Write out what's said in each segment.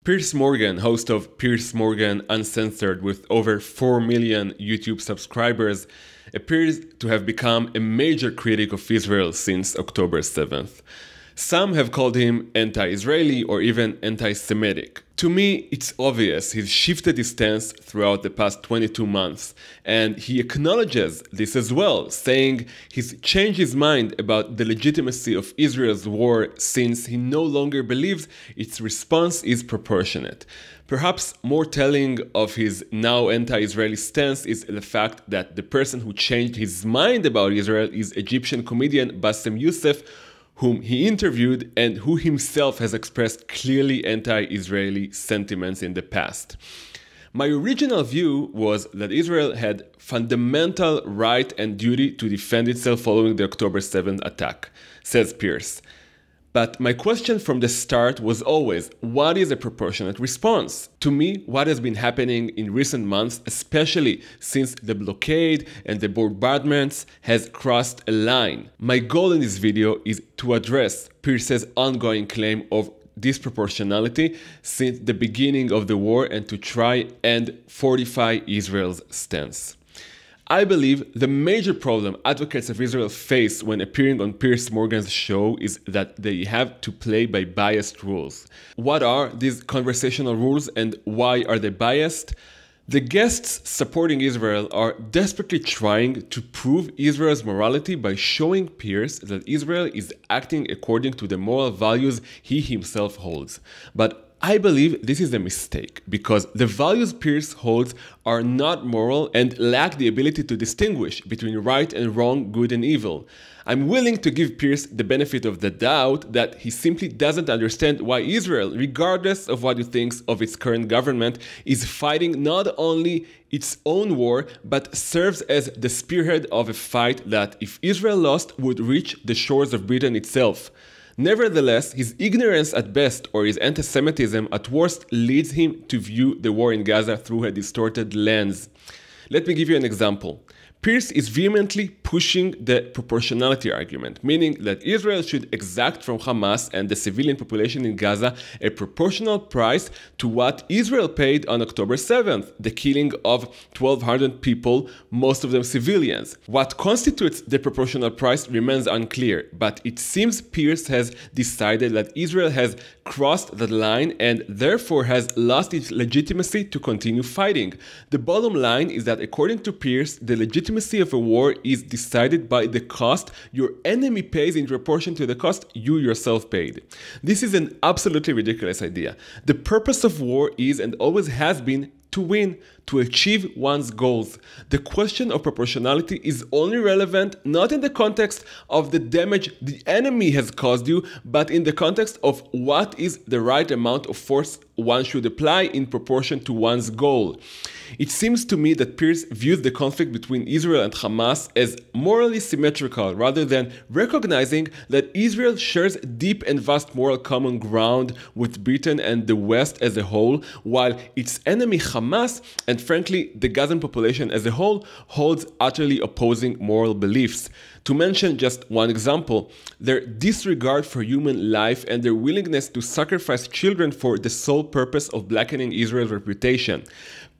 Piers Morgan, host of Piers Morgan Uncensored with over 4 million YouTube subscribers, appears to have become a major critic of Israel since October 7th. Some have called him anti-Israeli or even anti-Semitic. To me, it's obvious he's shifted his stance throughout the past 22 months, and he acknowledges this as well, saying he's changed his mind about the legitimacy of Israel's war since he no longer believes its response is proportionate. Perhaps more telling of his now anti-Israeli stance is the fact that the person who changed his mind about Israel is Egyptian comedian Bassem Youssef, whom he interviewed and who himself has expressed clearly anti-Israeli sentiments in the past. My original view was that Israel had fundamental right and duty to defend itself following the October 7th attack, says Piers. But my question from the start was always, what is a proportionate response? To me, what has been happening in recent months, especially since the blockade and the bombardments, has crossed a line. My goal in this video is to address Piers's ongoing claim of disproportionality since the beginning of the war and to try and fortify Israel's stance. I believe the major problem advocates of Israel face when appearing on Piers Morgan's show is that they have to play by biased rules. What are these conversational rules and why are they biased? The guests supporting Israel are desperately trying to prove Israel's morality by showing Piers that Israel is acting according to the moral values he himself holds. But I believe this is a mistake because the values Piers holds are not moral and lack the ability to distinguish between right and wrong, good and evil. I'm willing to give Piers the benefit of the doubt that he simply doesn't understand why Israel, regardless of what he thinks of its current government, is fighting not only its own war, but serves as the spearhead of a fight that, if Israel lost, would reach the shores of Britain itself. Nevertheless, his ignorance at best or his anti-Semitism at worst leads him to view the war in Gaza through a distorted lens. Let me give you an example. Piers is vehemently pushing the proportionality argument, meaning that Israel should exact from Hamas and the civilian population in Gaza a proportional price to what Israel paid on October 7th, the killing of 1,200 people, most of them civilians. What constitutes the proportional price remains unclear, but it seems Piers has decided that Israel has crossed the line and therefore has lost its legitimacy to continue fighting. The bottom line is that according to Piers, the legitimacy of a war is decided by the cost your enemy pays in proportion to the cost you yourself paid. This is an absolutely ridiculous idea. The purpose of war is and always has been to win, to achieve one's goals. The question of proportionality is only relevant not in the context of the damage the enemy has caused you, but in the context of what is the right amount of force one should apply in proportion to one's goal. It seems to me that Piers views the conflict between Israel and Hamas as morally symmetrical rather than recognizing that Israel shares deep and vast moral common ground with Britain and the West as a whole, while its enemy Hamas and frankly the Gazan population as a whole holds utterly opposing moral beliefs. To mention just one example, their disregard for human life and their willingness to sacrifice children for the sole purpose of blackening Israel's reputation.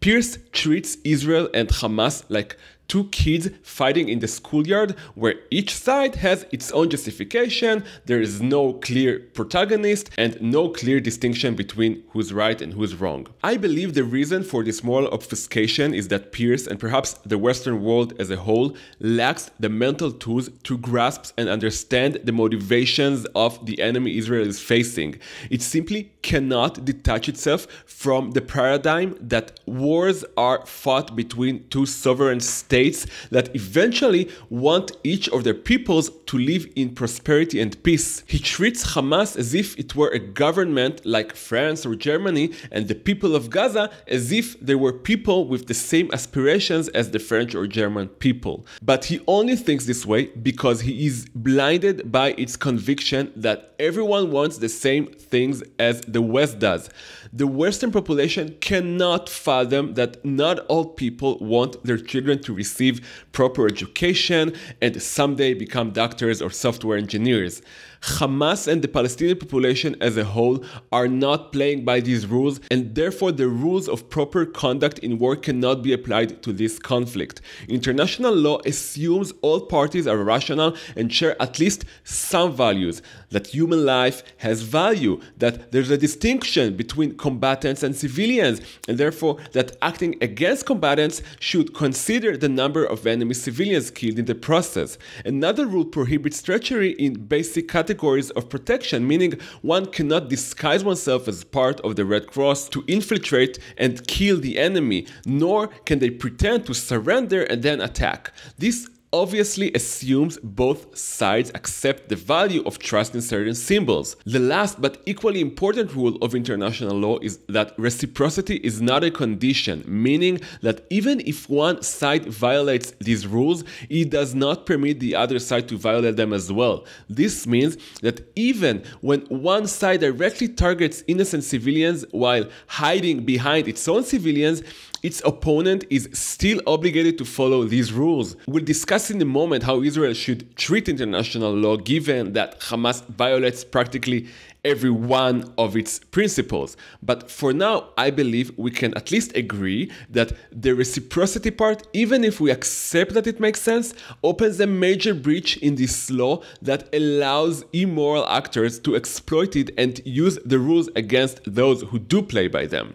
Piers treats Israel and Hamas like two kids fighting in the schoolyard where each side has its own justification, there is no clear protagonist and no clear distinction between who's right and who's wrong. I believe the reason for this moral obfuscation is that Piers and perhaps the Western world as a whole lacks the mental tools to grasp and understand the motivations of the enemy Israel is facing. It simply cannot detach itself from the paradigm that wars are fought between two sovereign states that eventually want each of their peoples to live in prosperity and peace. He treats Hamas as if it were a government like France or Germany and the people of Gaza as if they were people with the same aspirations as the French or German people. But he only thinks this way because he is blinded by its conviction that everyone wants the same things as the West does. The Western population cannot fathom that not all people want their children to receive proper education and someday become doctors or software engineers. Hamas and the Palestinian population as a whole are not playing by these rules, and therefore the rules of proper conduct in war cannot be applied to this conflict. International law assumes all parties are rational and share at least some values, that human life has value, that there's a distinction between combatants and civilians, and therefore that acting against combatants should consider the number of enemy civilians killed in the process. Another rule prohibits treachery in basic categories of protection, meaning one cannot disguise oneself as part of the Red Cross to infiltrate and kill the enemy, nor can they pretend to surrender and then attack. This obviously assumes both sides accept the value of trust in certain symbols. The last but equally important rule of international law is that reciprocity is not a condition, meaning that even if one side violates these rules, it does not permit the other side to violate them as well. This means that even when one side directly targets innocent civilians while hiding behind its own civilians, its opponent is still obligated to follow these rules. We'll discuss in a moment how Israel should treat international law, given that Hamas violates practically every one of its principles. But for now, I believe we can at least agree that the reciprocity part, even if we accept that it makes sense, opens a major breach in this law that allows immoral actors to exploit it and use the rules against those who do play by them.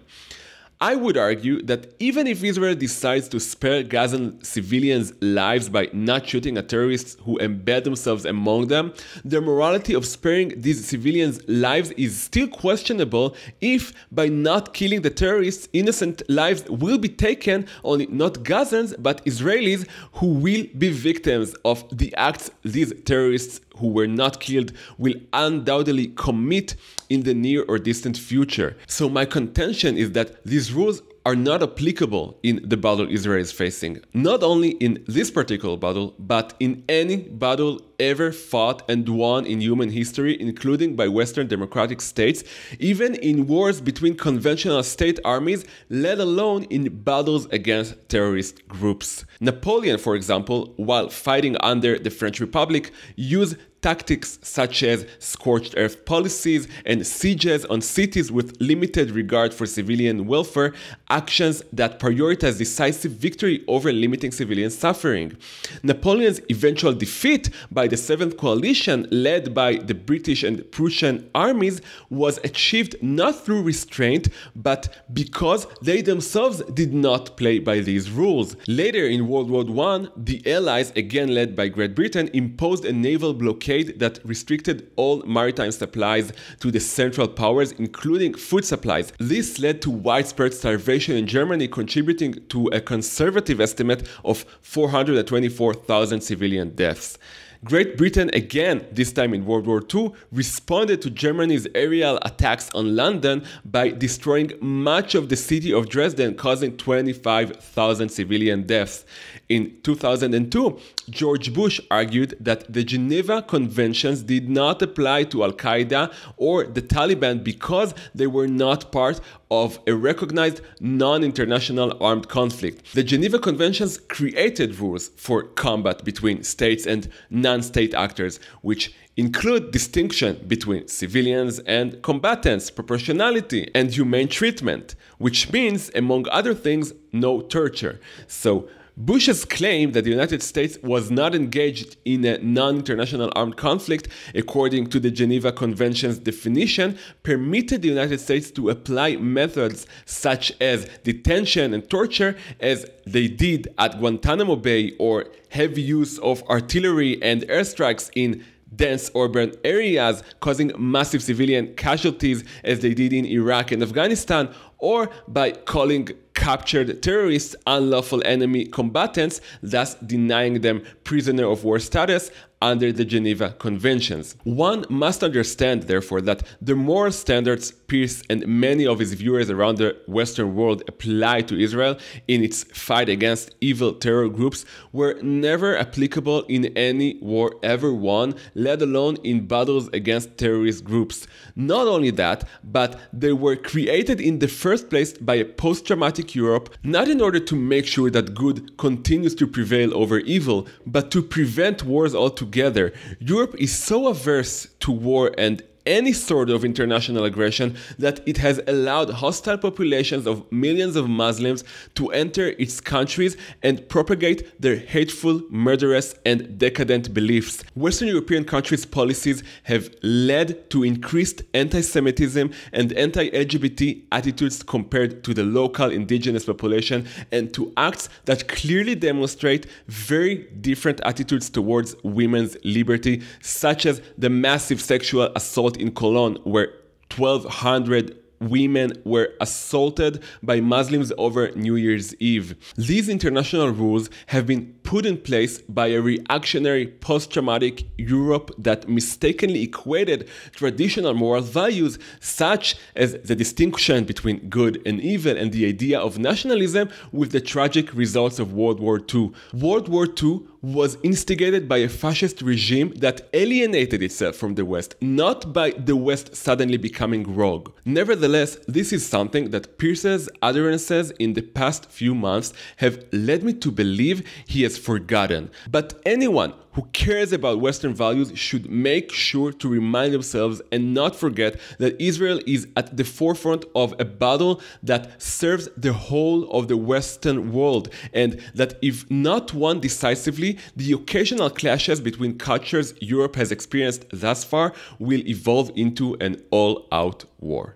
I would argue that even if Israel decides to spare Gazan civilians' lives by not shooting at terrorists who embed themselves among them, the morality of sparing these civilians' lives is still questionable if by not killing the terrorists, innocent lives will be taken, only not Gazans but Israelis who will be victims of the acts these terrorists who were not killed will undoubtedly commit in the near or distant future. So my contention is that these rules are not applicable in the battle Israel is facing. Not only in this particular battle, but in any battle ever fought and won in human history, including by Western democratic states, even in wars between conventional state armies, let alone in battles against terrorist groups. Napoleon, for example, while fighting under the French Republic, used tactics such as scorched earth policies and sieges on cities with limited regard for civilian welfare, actions that prioritize decisive victory over limiting civilian suffering. Napoleon's eventual defeat by the Seventh Coalition, led by the British and Prussian armies, was achieved not through restraint, but because they themselves did not play by these rules. Later in World War I, the Allies, again led by Great Britain, imposed a naval blockade that restricted all maritime supplies to the Central Powers, including food supplies. This led to widespread starvation in Germany, contributing to a conservative estimate of 424,000 civilian deaths. Great Britain, again, this time in World War II, responded to Germany's aerial attacks on London by destroying much of the city of Dresden, causing 25,000 civilian deaths. In 2002, George Bush argued that the Geneva Conventions did not apply to Al-Qaeda or the Taliban because they were not part of a recognized non-international armed conflict. The Geneva Conventions created rules for combat between states and non-state actors, which include distinction between civilians and combatants, proportionality, and humane treatment, which means, among other things, no torture. So Bush's claim that the United States was not engaged in a non-international armed conflict, according to the Geneva Convention's definition, permitted the United States to apply methods such as detention and torture, as they did at Guantanamo Bay, or heavy use of artillery and airstrikes in dense urban areas, causing massive civilian casualties, as they did in Iraq and Afghanistan, or by calling captured terrorists unlawful enemy combatants, thus denying them prisoner of war status under the Geneva Conventions. One must understand, therefore, that the moral standards Piers and many of his viewers around the Western world apply to Israel in its fight against evil terror groups were never applicable in any war ever won, let alone in battles against terrorist groups. Not only that, but they were created in the first place by a post-traumatic Europe, not in order to make sure that good continues to prevail over evil, but to prevent wars altogether together, Europe is so averse to war and any sort of international aggression that it has allowed hostile populations of millions of Muslims to enter its countries and propagate their hateful, murderous, and decadent beliefs. Western European countries' policies have led to increased anti-Semitism and anti-LGBT attitudes compared to the local indigenous population, and to acts that clearly demonstrate very different attitudes towards women's liberty, such as the massive sexual assault in Cologne, where 1,200 women were assaulted by Muslims over New Year's Eve. These international rules have been put in place by a reactionary post-traumatic Europe that mistakenly equated traditional moral values such as the distinction between good and evil and the idea of nationalism with the tragic results of World War II. World War II was instigated by a fascist regime that alienated itself from the West, not by the West suddenly becoming rogue. Nevertheless, this is something that Piers's utterances in the past few months have led me to believe he has forgotten. But anyone who cares about Western values should make sure to remind themselves and not forget that Israel is at the forefront of a battle that serves the whole of the Western world, and that if not won decisively, the occasional clashes between cultures Europe has experienced thus far will evolve into an all-out war.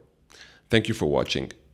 Thank you for watching.